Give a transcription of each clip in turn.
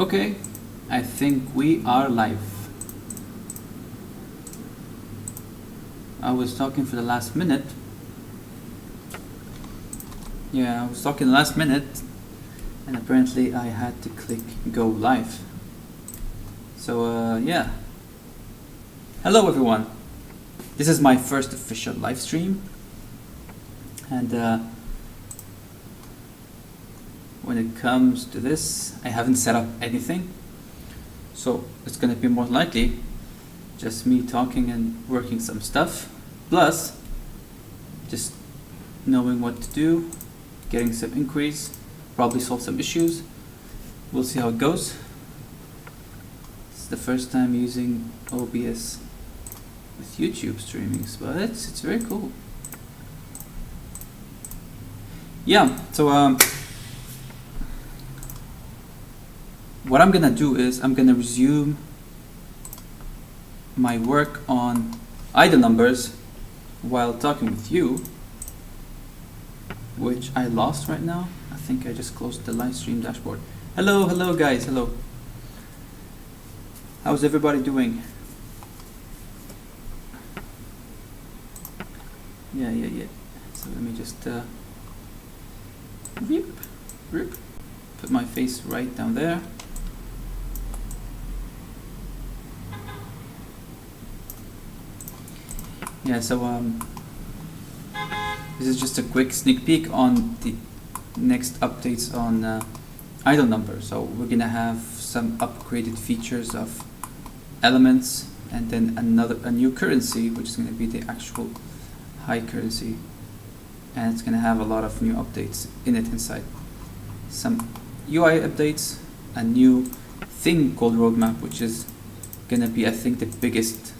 Okay, I think we are live. I was talking for the last minute. Yeah, I was talking the last minute, and apparently I had to click go live. So yeah. Hello everyone. This is my first official live stream, and when it comes to this, I haven't set up anything, so it's gonna be more likely just me talking and working some stuff, plus just knowing what to do, getting some inquiries, probably solve some issues. We'll see how it goes. It's the first time using OBS with YouTube streamings, but it's very cool. Yeah, so what I'm gonna do is I'm gonna resume my work on idle numbers while talking with you, which I lost right now. I think I just closed the live stream dashboard. Hello guys, hello. How's everybody doing? Yeah. So let me just put my face right down there. Yeah, so this is just a quick sneak peek on the next updates on idle number. So we're gonna have some upgraded features of elements, and then a new currency, which is gonna be the actual high currency, and it's gonna have a lot of new updates in it inside. Some UI updates, a new thing called roadmap, which is gonna be, I think, the biggest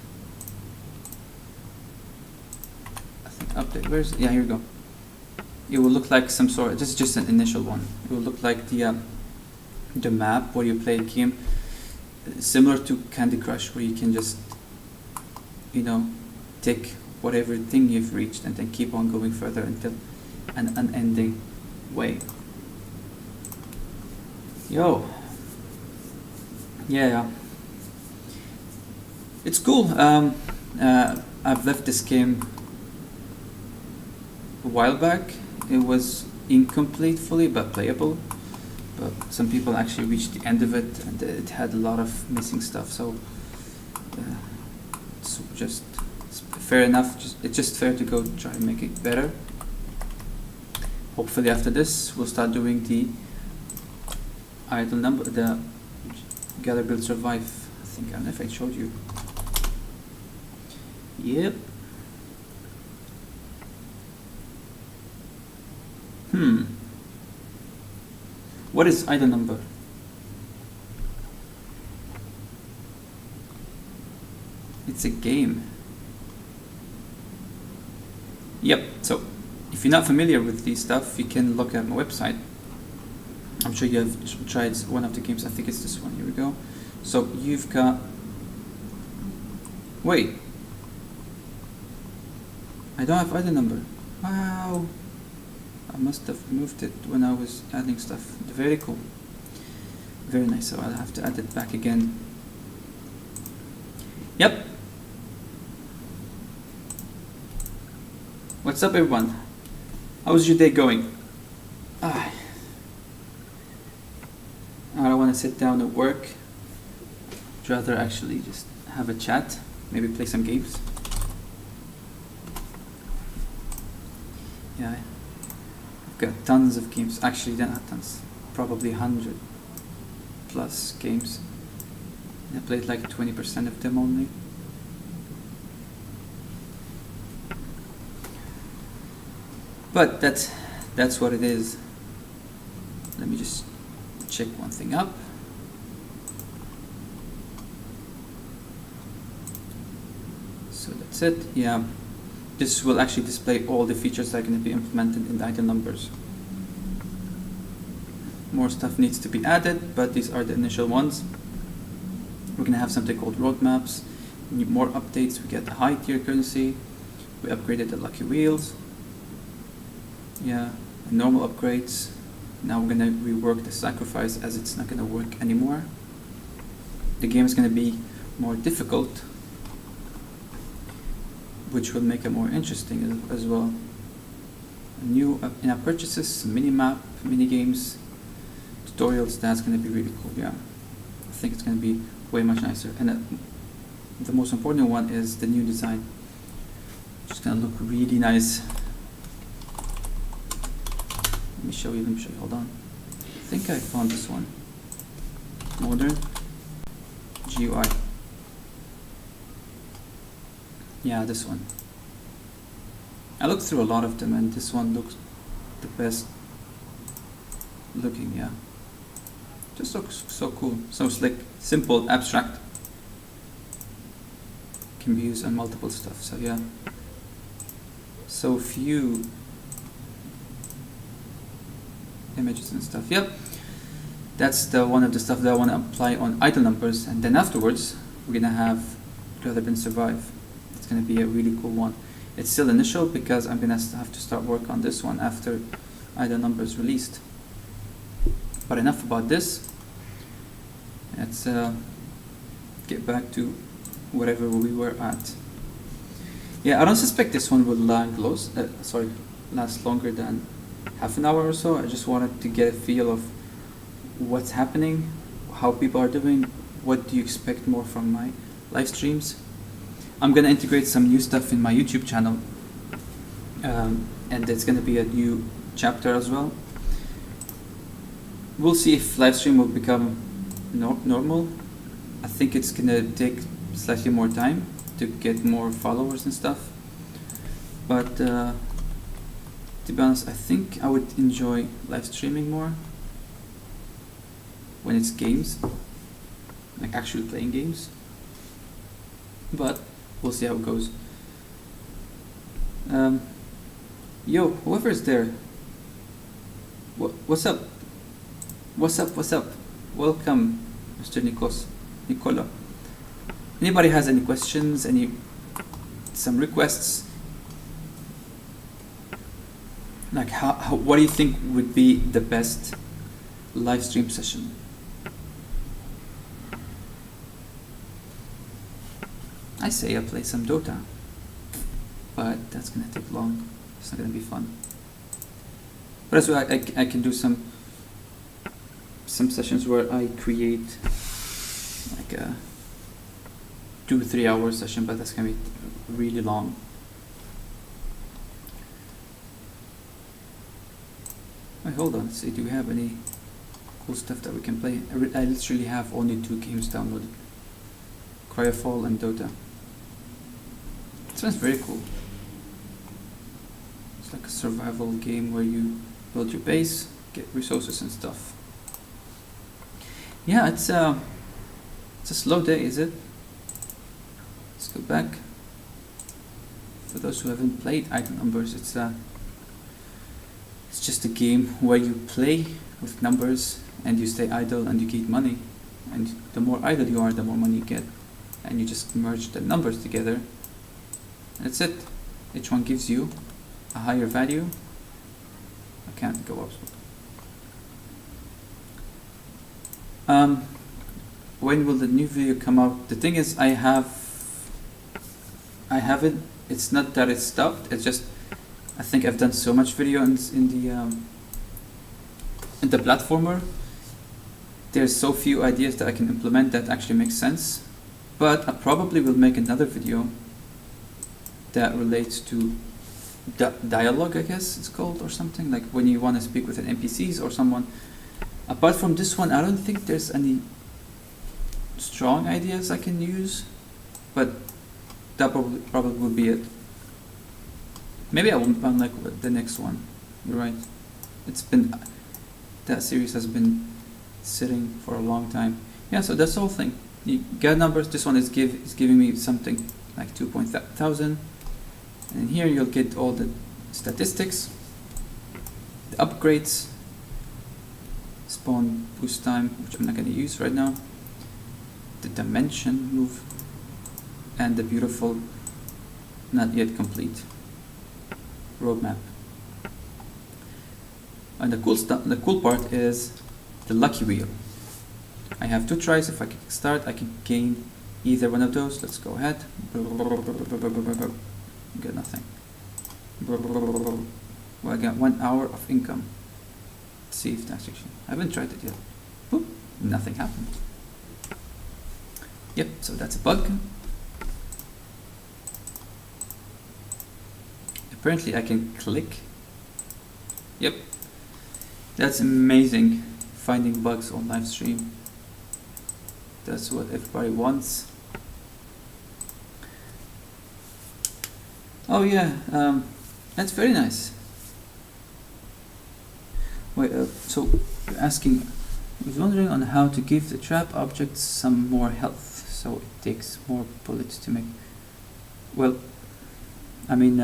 update. Where's it? Yeah, here we go. It will look like some sort. This is just an initial one. It will look like the map where you play a game, similar to Candy Crush, where you can just, you know, tick whatever thing you've reached and then keep on going further until an unending way. Yo. Yeah. It's cool. I've left this game a while back. It was incomplete fully, but playable. But some people actually reached the end of it, and it had a lot of missing stuff. So it's just fair enough. It's just fair to go try and make it better. Hopefully, after this, we'll start doing the idle number, the gather, build, survive. I think I don't know if I showed you. Yep. What is idle number? It's a game. Yep, so if you're not familiar with these stuff, you can look at my website. I'm sure you have tried one of the games. I think it's this one. Here we go. So you've got... Wait. I don't have idle number. Wow. I must have moved it when I was adding stuff. Very cool. Very nice. So I'll have to add it back again. Yep. What's up, everyone? How's your day going? I don't want to sit down and work. I'd rather actually just have a chat. Maybe play some games. Yeah. Got tons of games. Actually, not tons. Probably 100 plus games. I played like 20% of them only. But that's what it is. Let me just check one thing up. So that's it. Yeah. This will actually display all the features that are going to be implemented in the idle numbers. More stuff needs to be added, but these are the initial ones. We're going to have something called roadmaps, more updates. We get the high tier currency. We upgraded the lucky wheels. Yeah, and normal upgrades. Now we're gonna rework the sacrifice as it's not gonna work anymore. The game is gonna be more difficult, which will make it more interesting as well. New in-app purchases, mini-map, mini-games, tutorials, that's gonna be really cool, yeah. I think it's gonna be way much nicer. And the most important one is the new design. It's gonna look really nice. Let me show you, hold on. I think I found this one. Modern GUI. Yeah, this one. I looked through a lot of them and this one looks the best looking, yeah. Just looks so cool, so slick, simple, abstract. Can be used on multiple stuff, so yeah. So few images and stuff, yep. That's the one of the stuff that I want to apply on idle numbers, and then afterwards we're gonna have rather than survive. It's gonna be a really cool one. It's still initial because I'm gonna have to start work on this one after idle numbers released. But enough about this. Let's get back to whatever we were at. Yeah, I don't suspect this one will last longer than half an hour or so. I just wanted to get a feel of what's happening, how people are doing, what do you expect more from my live streams. I'm gonna integrate some new stuff in my YouTube channel, and there's gonna be a new chapter as well. We'll see if live stream will become normal. I think it's gonna take slightly more time to get more followers and stuff, but to be honest, I think I would enjoy live streaming more when it's games, like actually playing games, but we'll see how it goes. Yo, whoever's there, what's up? What's up? Welcome, Mr. Nicola. Anybody has any questions, some requests? Like what do you think would be the best live stream session? I say I play some Dota, but that's gonna take long. It's not gonna be fun. But as well, I can do some sessions where I create like a 2-3 hour session, but that's gonna be really long. Wait, hold on. Let's see, do we have any cool stuff that we can play? I literally have only 2 games downloaded: Cryofall and Dota. This one's very cool. It's like a survival game where you build your base, get resources and stuff. Yeah, it's a slow day, is it? Let's go back. For those who haven't played Idle Numbers, it's just a game where you play with numbers and you stay idle and you get money. And the more idle you are, the more money you get. And you just merge the numbers together. That's it. Each one gives you a higher value. I can't go up. When will the new video come out? The thing is, I have it. It's not that it's stopped. It's just I think I've done so much video in the platformer. There's so few ideas that I can implement that actually makes sense. But I probably will make another video that relates to dialogue, I guess it's called, or something, like when you want to speak with an NPCs or someone. Apart from this one, I don't think there's any strong ideas I can use, but that probably would be it. Maybe I will unlike the next one. You're right. That series has been sitting for a long time. Yeah, so that's the whole thing. You get numbers. This one is giving me something like 2,000, and here you'll get all the statistics, the upgrades, spawn boost time, which I'm not going to use right now, the dimension move, and the beautiful, not yet complete roadmap. And the cool part is the lucky wheel. I have 2 tries. If I click start, I can gain either one of those. Let's go ahead. Get nothing. Well, I got 1 hour of income. Let's see if that's actually. I haven't tried it yet. Boop, nothing happened. Yep, so that's a bug. Apparently I can click. Yep, that's amazing. Finding bugs on live stream. That's what everybody wants. Oh yeah, that's very nice. Wait, so you're asking, I was wondering on how to give the trap objects some more health, so it takes more bullets to make. Well, I mean,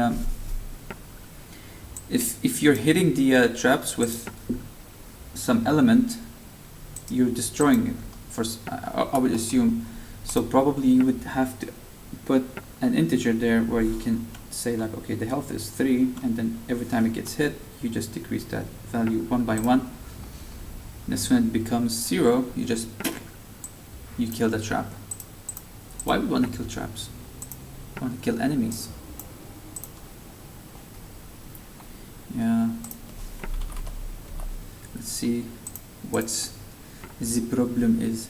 if you're hitting the traps with some element, you're destroying it. I would assume. So probably you would have to put an integer there where you can say like, okay, the health is 3, and then every time it gets hit, you just decrease that value 1 by 1. And as soon as it becomes 0, you kill the trap. Why would we want to kill traps? I want to kill enemies. Yeah. Let's see what's the problem is.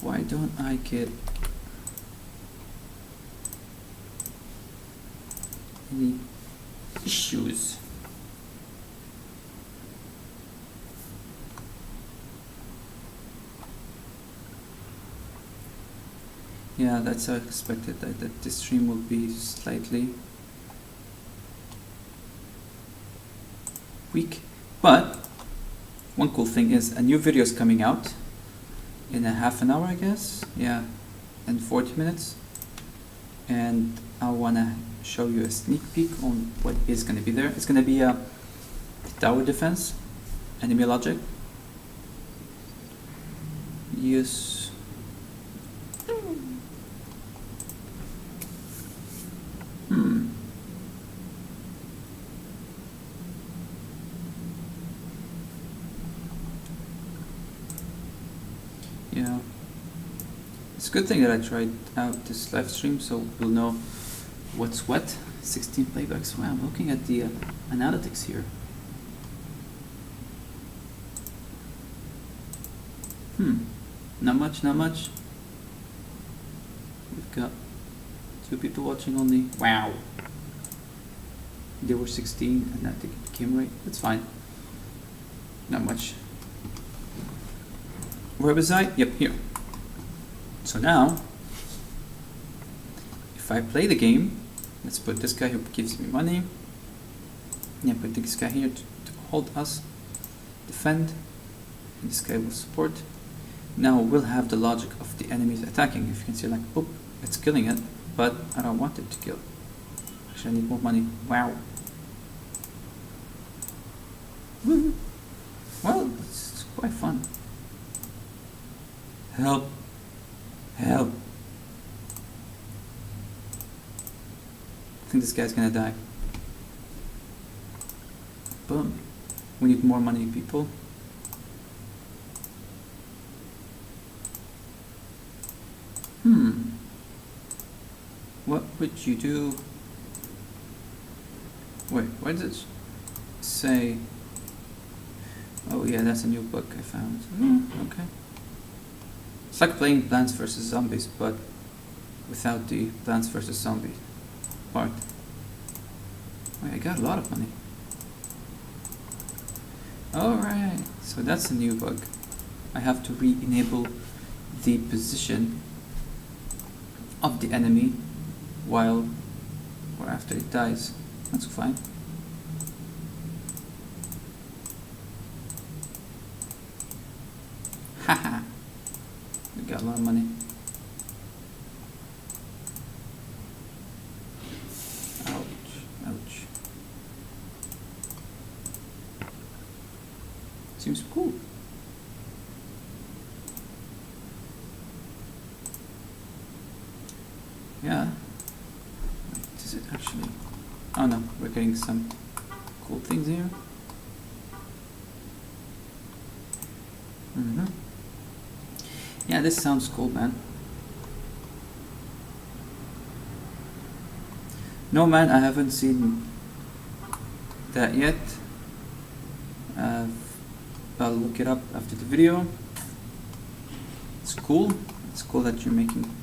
Why don't I get any issues? Yeah, that's how I expected that this stream will be slightly weak. But one cool thing is a new video is coming out in a half an hour, I guess. Yeah, in 40 minutes. And I wanna show you a sneak peek on what is gonna be there. It's gonna be a tower defense, enemy logic. Yes. Yeah. It's a good thing that I tried out this live stream, so we'll know what's what. 16 playbacks. Wow, I'm looking at the analytics here. Not much, not much. We've got 2 people watching only. Wow. They were 16 and that became right. That's fine. Not much. Where was I? Yep, here. So now, if I play the game, let's put this guy who gives me money. Yeah, put this guy here to hold us, defend. And this guy will support. Now we'll have the logic of the enemies attacking. If you can see, like, oop, it's killing it, but I don't want it to kill. Actually, I need more money. Wow. Woo. Well, it's quite fun. Help. Help. I think this guy's gonna die. Boom. We need more money, people. What would you do? Wait, why does it say? Oh yeah, that's a new book I found. Okay. It's like playing Plants vs. Zombies, but without the Plants vs. Zombies part. Wait, I got a lot of money. Alright, so that's a new bug. I have to re-enable the position of the enemy while or after it dies. That's fine. Haha. We got a lot of money. Ouch, ouch. Seems cool. Yeah. Wait, is it actually? Oh no, we're getting some cool things here. Yeah, this sounds cool, man. No, man, I haven't seen that yet. I'll look it up after the video. It's cool. It's cool that you're making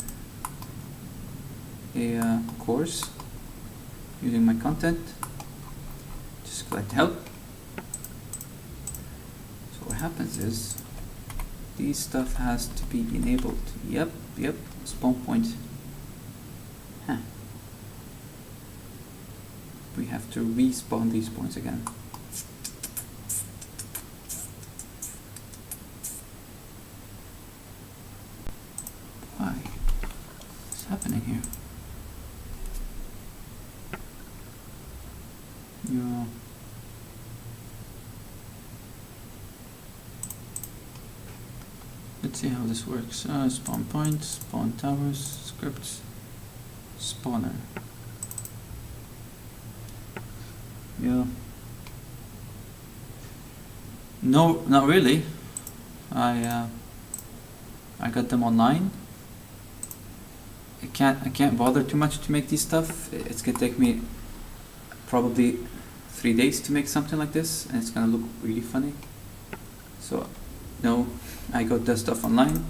a course using my content. Just glad to help. So what happens is these stuff has to be enabled. Yep, spawn point. Huh. We have to respawn these points again. Why? What's happening here? Yeah. Let's see how this works. Spawn points, spawn towers, scripts, spawner. Yeah. No, not really. I got them online. I can't bother too much to make these stuff. It's gonna take me probably 3 days to make something like this, and it's gonna look really funny. So, no, I got that stuff online.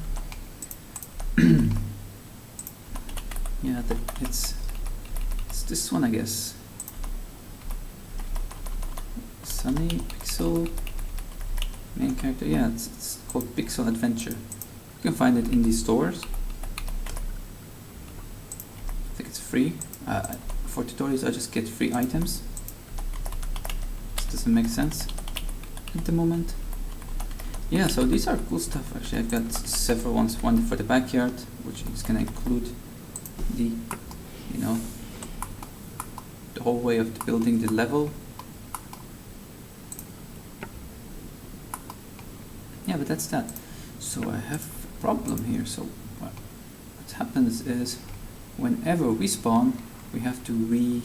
Yeah, it's this one, I guess. Sunny Pixel main character. Yeah, it's called Pixel Adventure. You can find it in these stores. I think it's free. For tutorials, I just get free items. This doesn't make sense at the moment. Yeah, so these are cool stuff. Actually, I've got several ones. One for the backyard, which is gonna include the, the whole way of building the level. Yeah, but that's that. So I have a problem here. So what happens is, whenever we spawn, we have to re-enable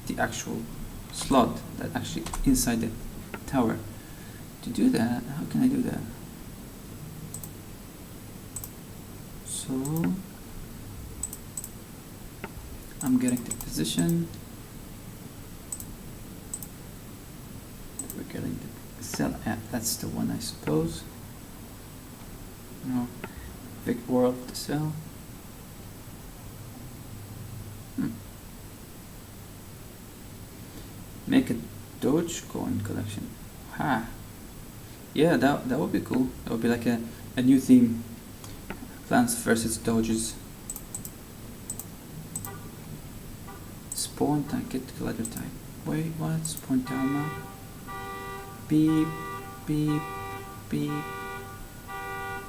the actual slot that actually inside the tower. To do that, how can I do that? So I'm getting the position. We're getting the cell app. That's the one, I suppose. No, big world of the cell. Make a Dogecoin collection. Ha! Yeah, that would be cool. That would be like a new theme. Plants versus Doges. Spawn type, get collider type. Wait, what? Spawn down now. Beep, beep, beep.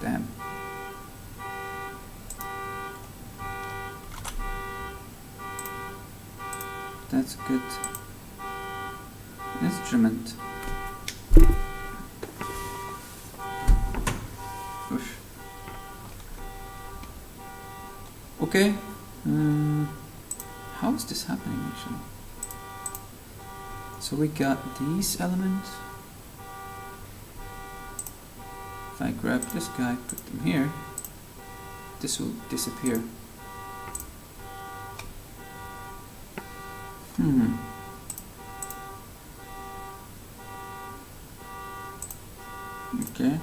Damn. That's a good instrument. Oof. Okay. How is this happening actually? So we got these elements. If I grab this guy, put them here, this will disappear. Okay.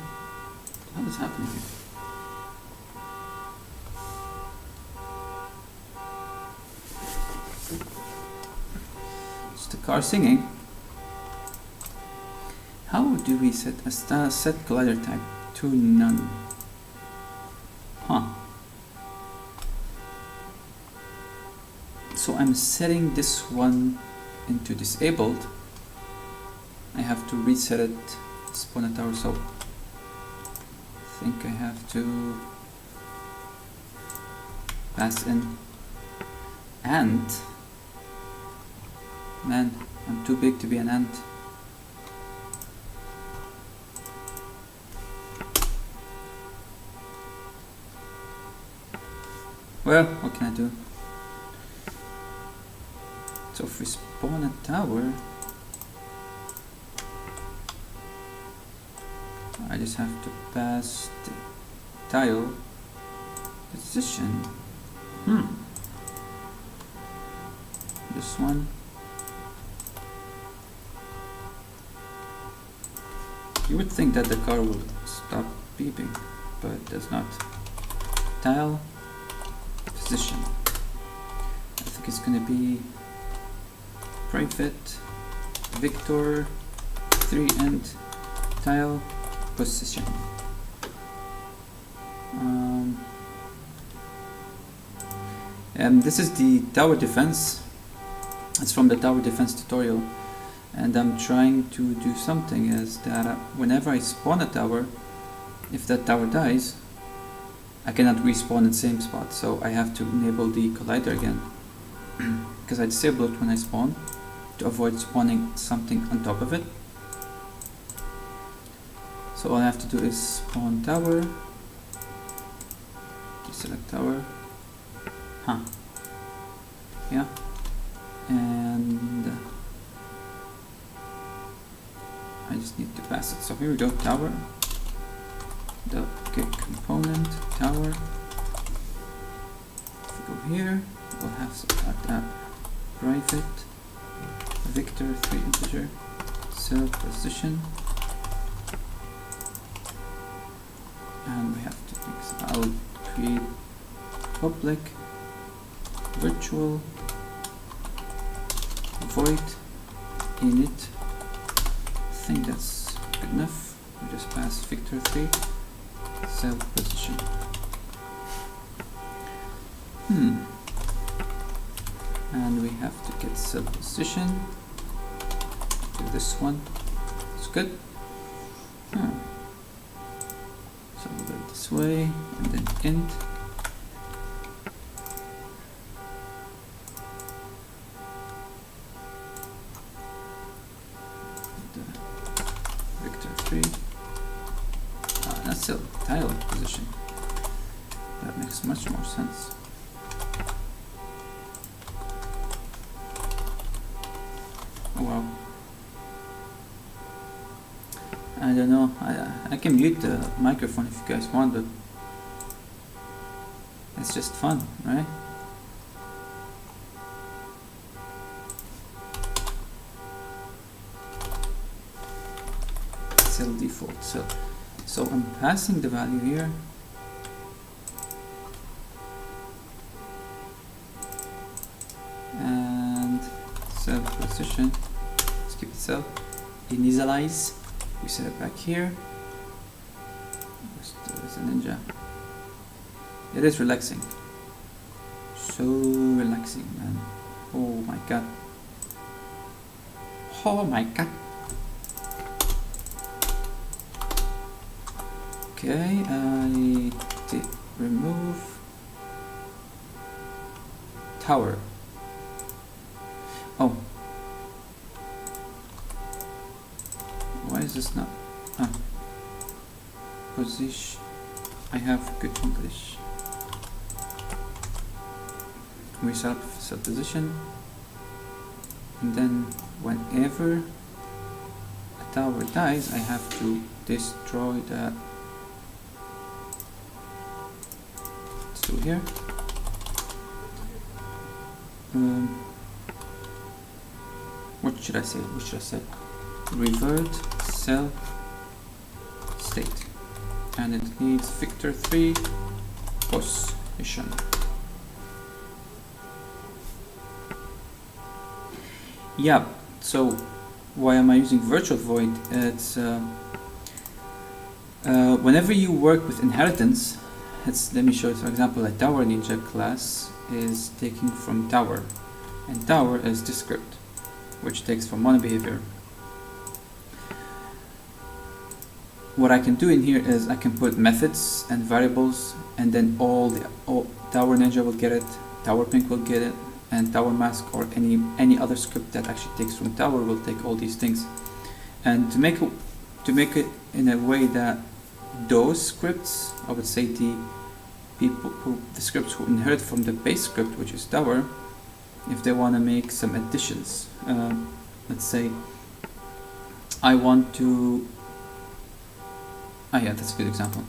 What is happening here? Is the car singing? How do we set a set collider type to none? Huh. So I'm setting this one into disabled. I have to reset it, spawn a tower, so I think I have to pass in ant. Man, I'm too big to be an ant. Well, what can I do? So if we spawn a tower, I just have to pass the tile position. This one. You would think that the car will stop beeping, but it does not. Tile position. I think it's gonna be private Victor 3 and tile position. And this is the tower defense. It's from the tower defense tutorial, and I'm trying to do something is that whenever I spawn a tower, if that tower dies, I cannot respawn in the same spot, so I have to enable the collider again because I disable it when I spawn to avoid spawning something on top of it. So all I have to do is spawn tower, select tower, yeah, and I just need to pass it. So here we go, tower, the get component, tower. If we go here, we'll have that private Victor 3 integer cell position, and we have to fix. I'll create public virtual void init. I think that's good enough. We just pass Victor 3 cell position. And we have to get cell position to this one. It's good. So we'll go this way and then int. Victor 3. That's still tile position. That makes much more sense. Oh wow. I don't know. I can mute the microphone if you guys want, but it's just fun, right? Cell default. So I'm passing the value here. And cell position. Let's keep it cell. Initialize. We set it back here. There's a ninja. It is relaxing. So relaxing, man. Oh my god. Oh my god. Okay, I did remove tower. Oh. Why is this not? Position. I have good English. We set up set position, and then whenever a tower dies, I have to destroy that. Let's do here. What should I say? What should I say? Revert cell state, and it needs Victor 3 position. Yeah, so why am I using virtual void? It's whenever you work with inheritance, let me show you. For example, a tower ninja class is taking from tower, and tower is the script, which takes from mono behavior. What I can do in here is I can put methods and variables, and then all tower ninja will get it, tower pink will get it, and tower mask or any other script that actually takes from tower will take all these things. And to make it in a way that those scripts, I would say the scripts who inherit from the base script, which is tower, if they want to make some additions, let's say I want yeah, that's a good example.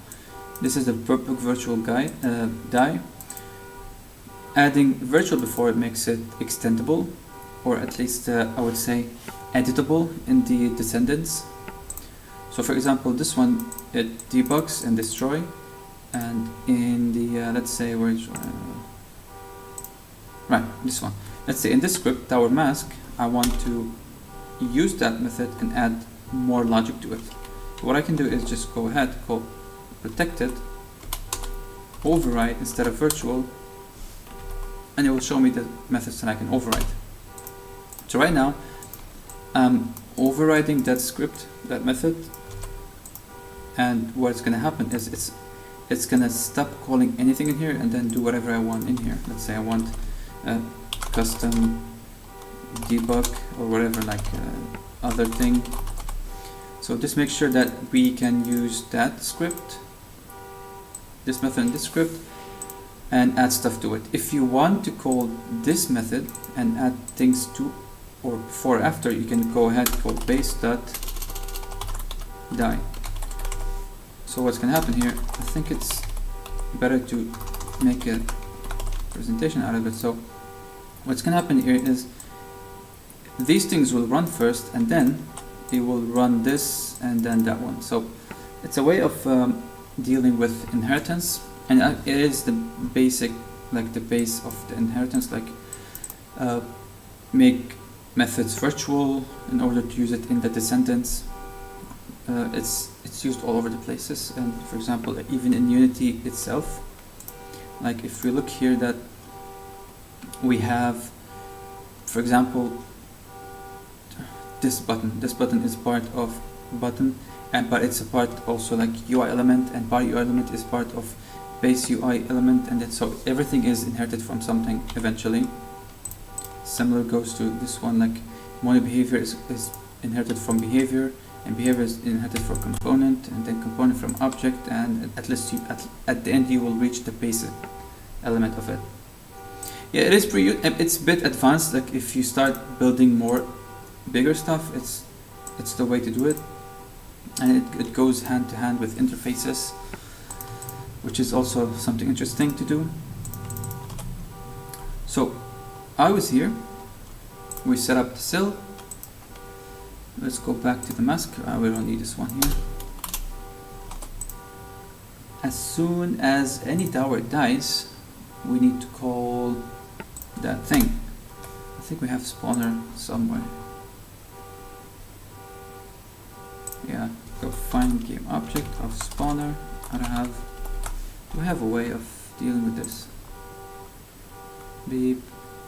This is the workbook virtual guy die. Adding virtual before it makes it extendable, or at least I would say editable in the descendants. So for example, this one, it debugs and destroy, and in the let's say right, this one. Let's say in this script, tower mask, I want to use that method and add more logic to it. So what I can do is just go ahead, call protected, override instead of virtual, and it will show me the methods that I can override. So right now, I'm overriding that script, that method, and what's going to happen is it's going to stop calling anything in here and then do whatever I want in here. Let's say I want a custom debug or whatever, like other thing. So just make sure that we can use that script, this method in this script, and add stuff to it. If you want to call this method and add things to or before or after, you can go ahead and call base.die. So what's going to happen here, I think it's better to make a presentation out of it. So what's going to happen here is these things will run first, and then it will run this and then that one. So it's a way of dealing with inheritance, and it is the basic, like the base of the inheritance, like make methods virtual in order to use it in the descendants. It's used all over the places, and for example, even in Unity itself, like if we look here, that we have, for example, this button is part of button, but it's a part also like UI element, and body UI element is part of base UI element, and then so everything is inherited from something eventually. Similar goes to this one, like mono behavior is inherited from behavior, and behavior is inherited from component, and then component from object, and at least at the end you will reach the basic element of it. Yeah, it is it's a bit advanced. Like if you start building more bigger stuff, it's the way to do it, and it goes hand to hand with interfaces, which is also something interesting to do. So I was here, we set up the cell. Let's go back to the mask. We don't need this one here. As soon as any tower dies, we need to call that thing. I think we have spawner somewhere. Yeah, go find game object of spawner. Do I have a way of dealing with this? Beep.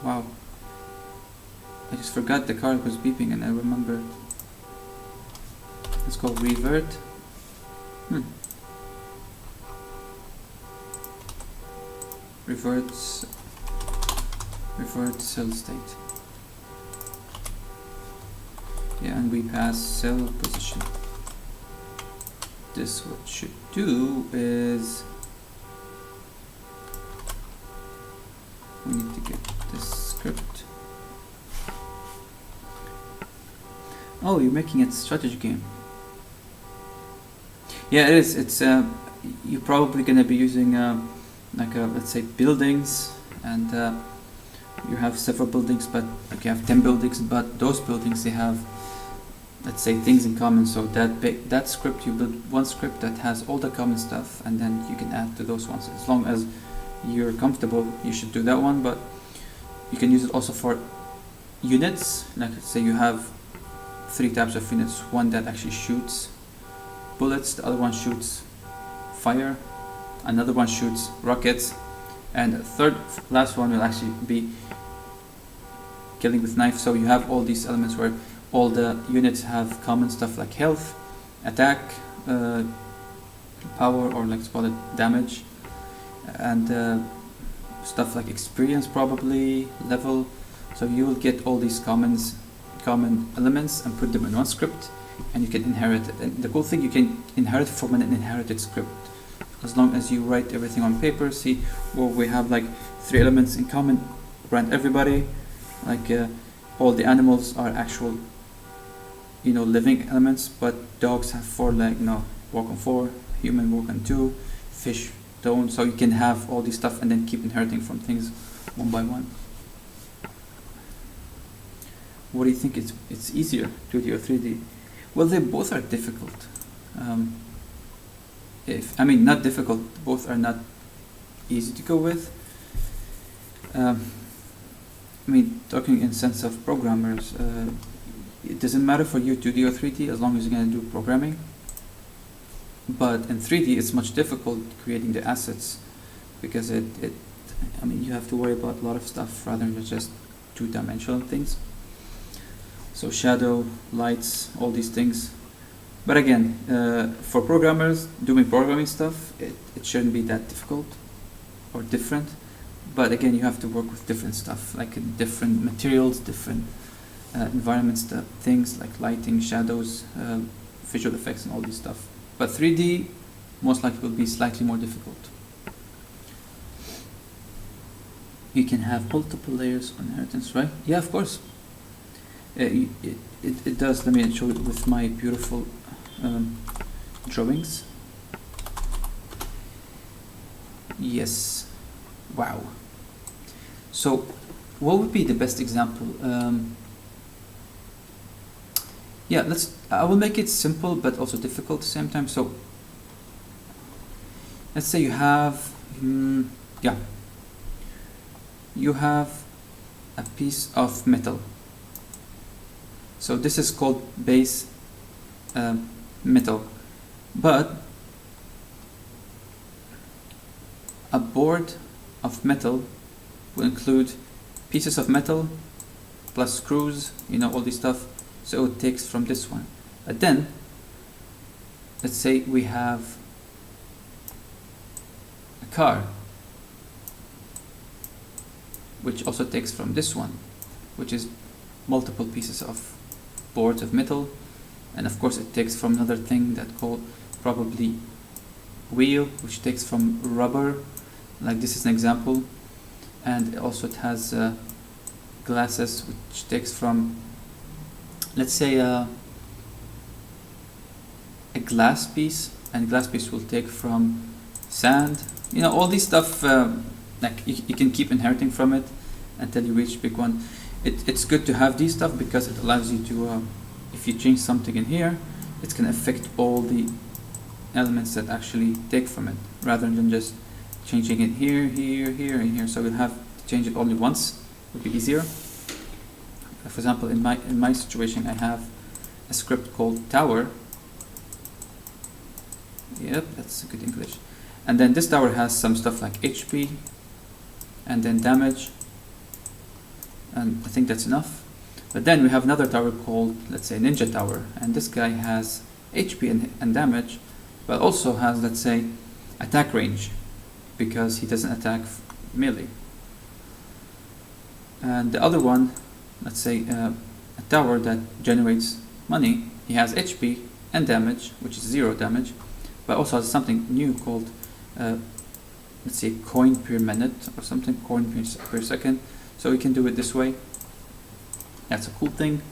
Wow. I just forgot the card was beeping and I remembered. Let's go revert. Revert cell state. Yeah, and we pass cell position. This what should do is we need to get this script. Oh, you're making it a strategy game. Yeah, it is. It's you're probably gonna be using like let's say buildings, and you have several buildings, but like you have 10 buildings, but those buildings they have, let's say, things in common. So that script, you build one script that has all the common stuff, and then you can add to those ones. As long as you're comfortable, you should do that one. But you can use it also for units. Like let's say you have 3 types of units. One that actually shoots bullets, the other one shoots fire, another one shoots rockets, and the last one will actually be killing with knife. So you have all these elements where all the units have common stuff like health, attack, power, or let's call it damage, and stuff like experience, probably level. So you will get all these common elements and put them in one script, and you can inherit it. And the cool thing, you can inherit from an inherited script as long as you write everything on paper. See, where we have like 3 elements in common around everybody, like all the animals are actual living elements, but dogs have 4 legs, walk on 4, human work on 2, fish don't, so you can have all this stuff and then keep inheriting from things one by one. What do you think it's easier, 2D or 3D? Well, they both are difficult. Not difficult, both are not easy to go with. Talking in sense of programmers, it doesn't matter for you 2D or 3D as long as you're going to do programming. But in 3D, it's much difficult creating the assets because you have to worry about a lot of stuff rather than just two-dimensional things. So shadow, lights, all these things. But again, for programmers, doing programming stuff, it shouldn't be that difficult or different. But again, you have to work with different stuff, like different materials, different environments, things like lighting, shadows, visual effects, and all this stuff. But 3D most likely will be slightly more difficult. You can have multiple layers on inheritance, right? Yeah, of course. It does. Let me show it with my beautiful drawings. Yes. Wow. So, what would be the best example? I will make it simple but also difficult at the same time. So, let's say you have, you have a piece of metal. So this is called base metal, but a board of metal will include pieces of metal plus screws, all this stuff. So it takes from this one. But then, let's say we have a car, which also takes from this one, which is multiple pieces of boards of metal, and of course it takes from another thing that called probably wheel, which takes from rubber, like this is an example, and also it has glasses, which takes from, let's say, a glass piece, and glass piece will take from sand. All this stuff, like you can keep inheriting from it until you reach big one. It's good to have these stuff because it allows you to, if you change something in here, it's going to affect all the elements that actually take from it, rather than just changing it here, here, here, and here. So we'll have to change it only once, would be easier. For example, in my situation, I have a script called tower. Yep, that's good English. And then this tower has some stuff like HP, and then damage, and I think that's enough. But then we have another tower called, let's say, Ninja Tower, and this guy has HP and damage, but also has, let's say, attack range, because he doesn't attack melee. And the other one, let's say, a tower that generates money, he has HP and damage, which is 0 damage, but also has something new called, let's say, coin per minute or something, coin per second. So we can do it this way. That's a cool thing.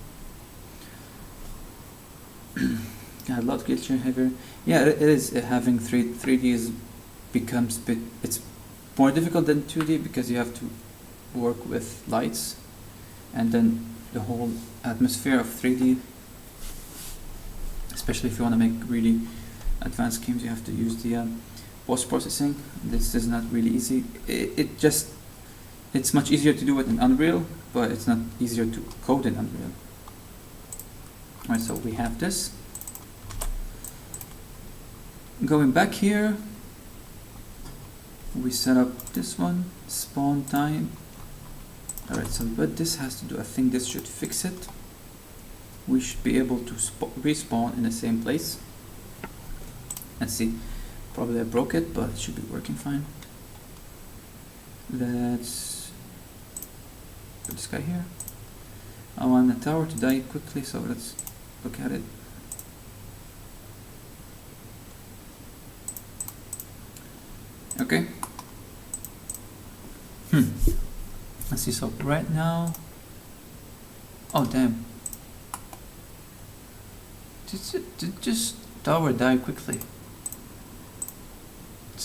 Got a lot of glitch here. Yeah, it is. Having 3D becomes it's more difficult than 2D because you have to work with lights, and then the whole atmosphere of 3D. Especially if you want to make really advanced games, you have to use the post-processing. This is not really easy. It's much easier to do it in Unreal, but it's not easier to code in Unreal. Alright, so we have this. Going back here, we set up this one, spawn time. Alright, so but this has to do, I think this should fix it. We should be able to respawn in the same place. Let's see, probably I broke it, but it should be working fine. Let's put this guy here. I want the tower to die quickly, so let's look at it. Okay. Let's see, so right now, oh damn. Did just tower die quickly?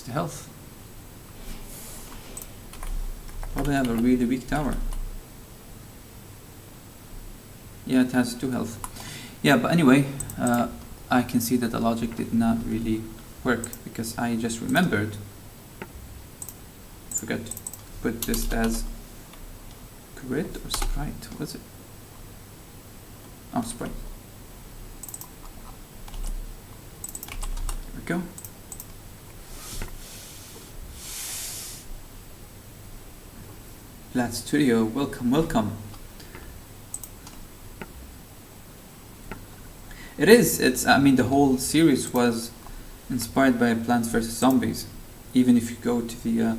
What's the health? Probably have a really weak tower. Yeah, it has 2 health. Yeah, but anyway, I can see that the logic did not really work because I just remembered. Forgot to put this as grid or sprite. What was it? Oh, sprite. There we go. Plat Studio, welcome, welcome. It is. It's. I mean, the whole series was inspired by Plants vs Zombies. Even if you go to the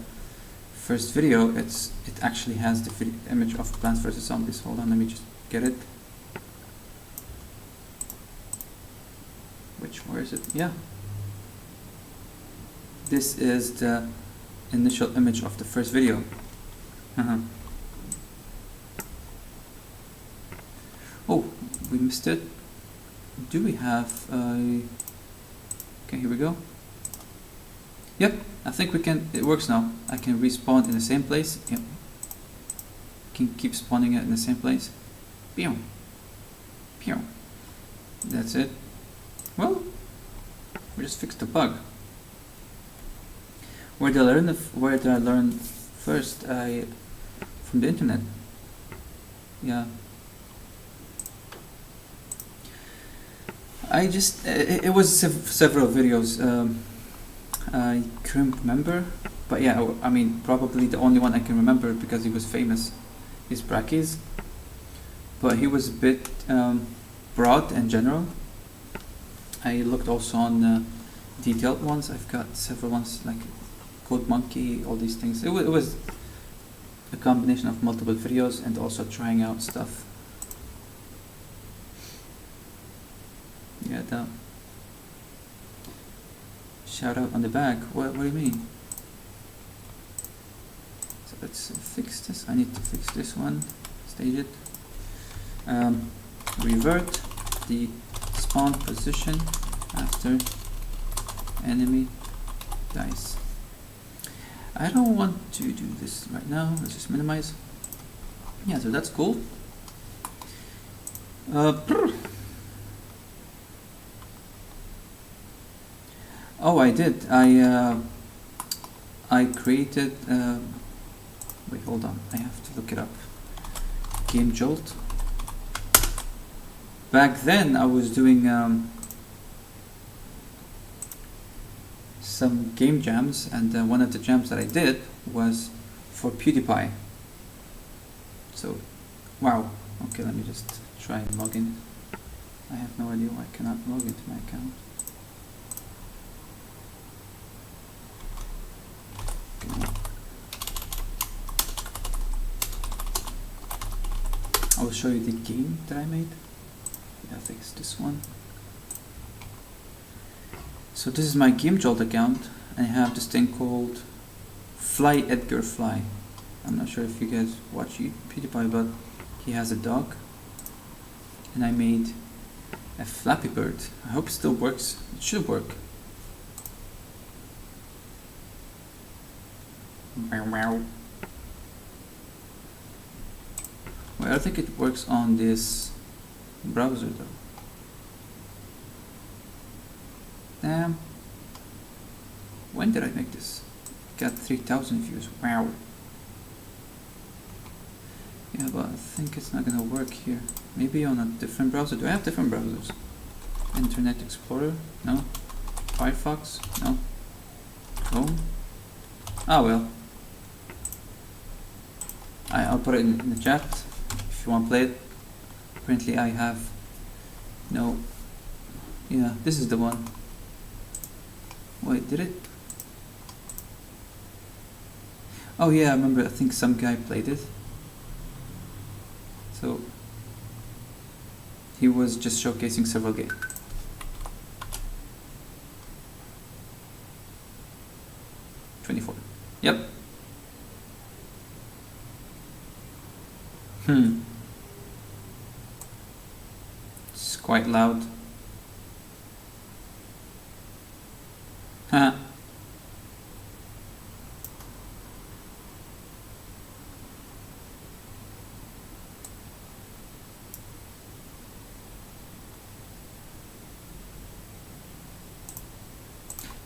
first video, it actually has the image of Plants vs Zombies. Hold on, let me just get it. Where is it? Yeah. This is the initial image of the first video. Oh, we missed it. Do we have okay, here we go. Yep, I think we can. It works now. I can respawn in the same place. Yep. Can keep spawning it in the same place. Pew. Pew. That's it. Well, we just fixed the bug. Where did I learn first? From the internet. Yeah. I just it was several videos. I couldn't remember, but yeah, I mean probably the only one I can remember because he was famous is Brackies, but he was a bit broad and general. I looked also on detailed ones. I've got several ones like Code Monkey, all these things. It was a combination of multiple videos and also trying out stuff. Yeah, the shout out on the back. What do you mean? So let's fix this. I need to fix this one. Stage it. Revert the spawn position after enemy dies. I don't want to do this right now. Let's just minimize. Yeah, so that's cool. Oh, I did. I created. Wait, hold on. I have to look it up. Game Jolt. Back then, I was doing some game jams, and one of the jams that I did was for PewDiePie. So, wow. Okay, let me just try and log in. I have no idea why I cannot log into my account. I will show you the game that I made. Yeah, I think it's this one. So this is my Game Jolt account, and I have this thing called Fly Edgar Fly. I'm not sure if you guys watch PewDiePie, but he has a dog, and I made a Flappy Bird. I hope it still works. It should work. Well, I think it works on this browser though. Damn. When did I make this? Got 3,000 views. Wow. Yeah, but I think it's not gonna work here. Maybe on a different browser. Do I have different browsers? Internet Explorer? No. Firefox? No. Chrome? Ah, well. I'll put it in the chat if you want to play it. Apparently I have no. Yeah, this is the one. Wait, did it? Oh yeah, I remember. I think some guy played it. So he was just showcasing several games. Yep. It's quite loud.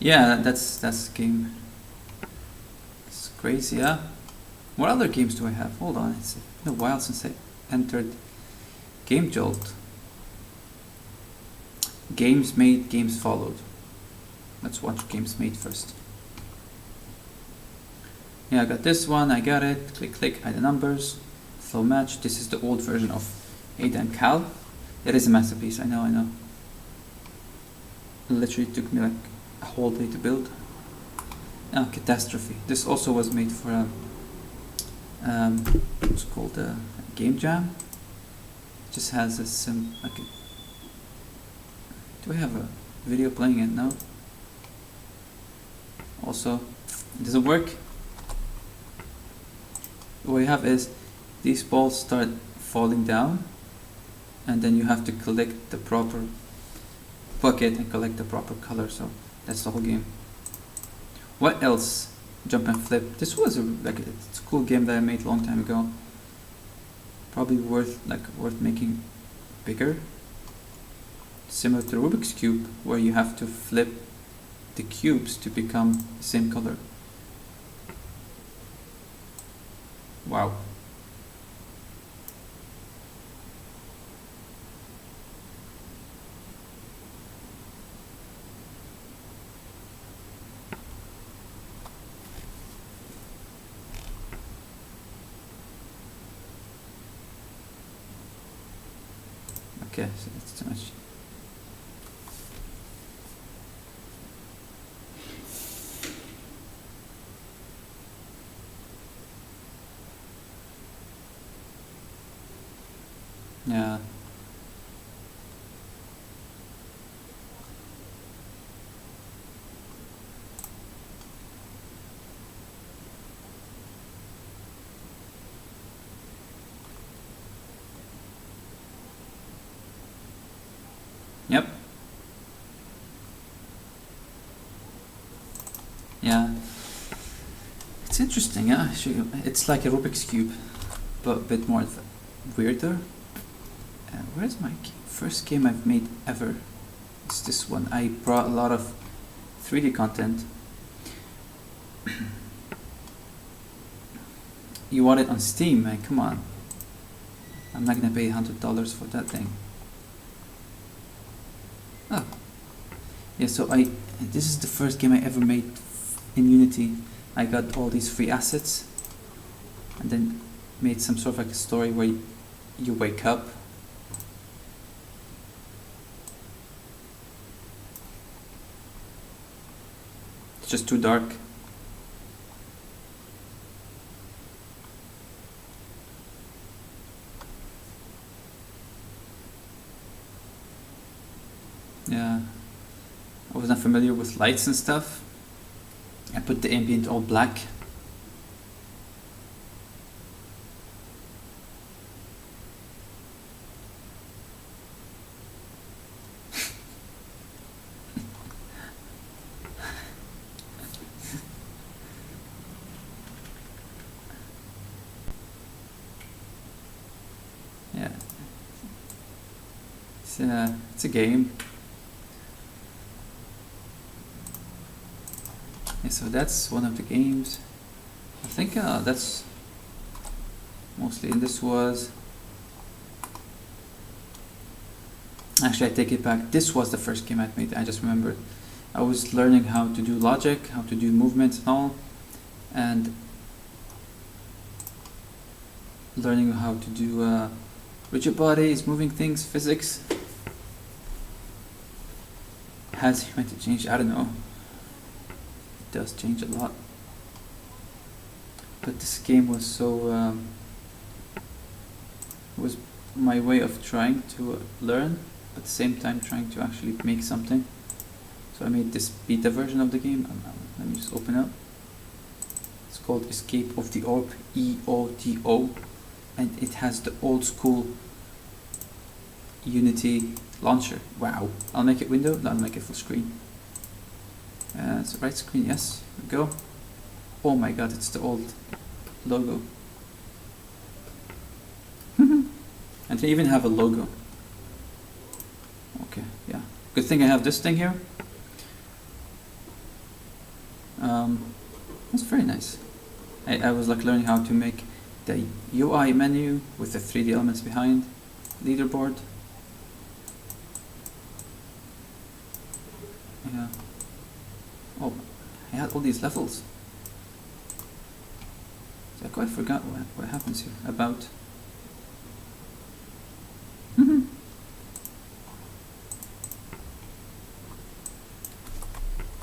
Yeah, that's the game. It's crazy, yeah. What other games do I have? Hold on, it's been a while since I entered Game Jolt. Games made, games followed. Let's watch games made first. Yeah, I got this one, I got it. Click, click, add the numbers. Flow match. This is the old version of Ada and Cal. It is a masterpiece, I know. It literally took me like a whole day to build. Catastrophe. This also was made for a it's called a game jam. It just has a do I have a video playing it now? Also, it doesn't work. What you have is these balls start falling down, and then you have to collect the proper bucket and collect the proper color. So that's the whole game. What else? Jump and flip. This was it's a cool game that I made a long time ago. Probably worth making bigger. Similar to Rubik's Cube, where you have to flip the cubes to become the same color. Wow. Okay, so that's too much. Yeah. Yep. Yeah. It's interesting, yeah. It's like a Rubik's Cube, but a bit more weirder. Where's my first game I've made ever? It's this one. I brought a lot of 3D content. You want it on Steam, man? Come on. I'm not gonna pay $100 for that thing. Oh. Yeah, so this is the first game I ever made in Unity. I got all these free assets and then made some sort of like a story where you wake up. It's just too dark. Yeah, I was not familiar with lights and stuff. I put the ambient all black. Yeah, it's a game. Yeah, so that's one of the games. I think that's mostly, and this was actually, I take it back, this was the first game I'd made. I just remembered I was learning how to do logic, how to do movements and all, and learning how to do rigid bodies, moving things, physics. Has humanity changed? I don't know. It does change a lot. But this game was so was my way of trying to learn, but at the same time trying to actually make something. So I made this beta version of the game. Let me just open up. It's called Escape of the Orb, EOTO, and it has the old school Unity launcher. Wow. I'll make it window, no, I'll make it full screen. It's a right screen, yes. Here we go. Oh my god, it's the old logo. And they even have a logo. Okay, yeah. Good thing I have this thing here. It's very nice. I was like learning how to make the UI menu with the 3D elements behind, leaderboard. Yeah. Oh, I had all these levels. I quite forgot what happens here. About.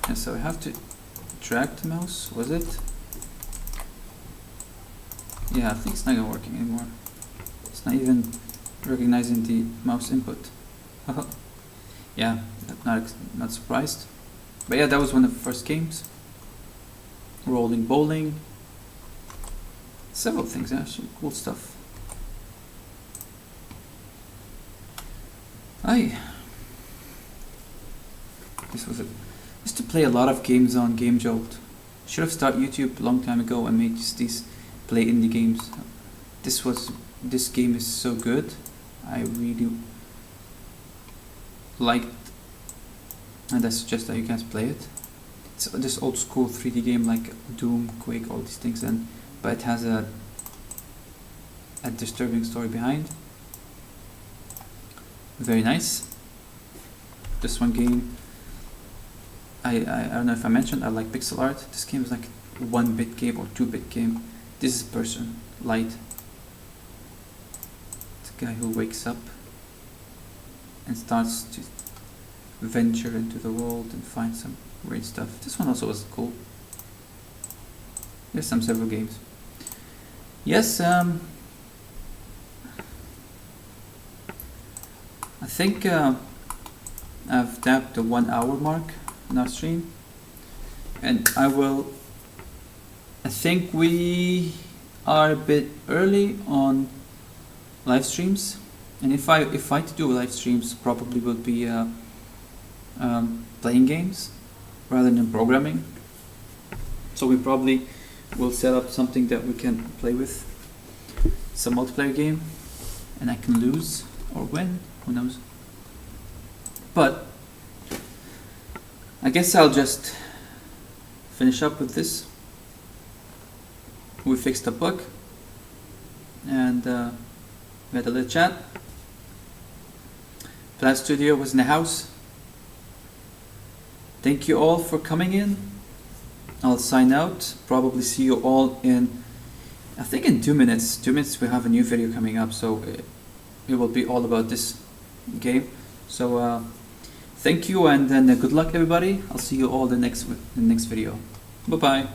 And so I have to drag the mouse, was it? Yeah, I think it's not even working anymore. It's not even recognizing the mouse input. Yeah, not surprised. But yeah, that was one of the first games. Rolling bowling. Several things, actually, cool stuff. This was it. Used to play a lot of games on Game Jolt. Should have started YouTube a long time ago and made just these play indie games. This game is so good. I really liked, and I suggest that you guys play it. It's this old school 3D game like Doom, Quake, all these things, but it has a disturbing story behind. Very nice. This one game, I don't know if I mentioned, I like pixel art. This game is like 1-bit game or 2-bit game. This is person, light. It's a guy who wakes up and starts to venture into the world and find some weird stuff. This one also was cool. There's several games. Yes, I think I've tapped the 1 hour mark in our stream, and I think we are a bit early on live streams, and if I do live streams, probably will be playing games rather than programming. So we probably will set up something that we can play with, some multiplayer game, and I can lose or win, who knows. But I guess I'll just finish up with this. We fixed the bug, and we had a little chat. Plant Studio was in the house. Thank you all for coming in. I'll sign out. Probably see you all I think in 2 minutes. 2 minutes we have a new video coming up, so it will be all about this game. So thank you, and then good luck everybody. I'll see you all in the next video. Bye bye.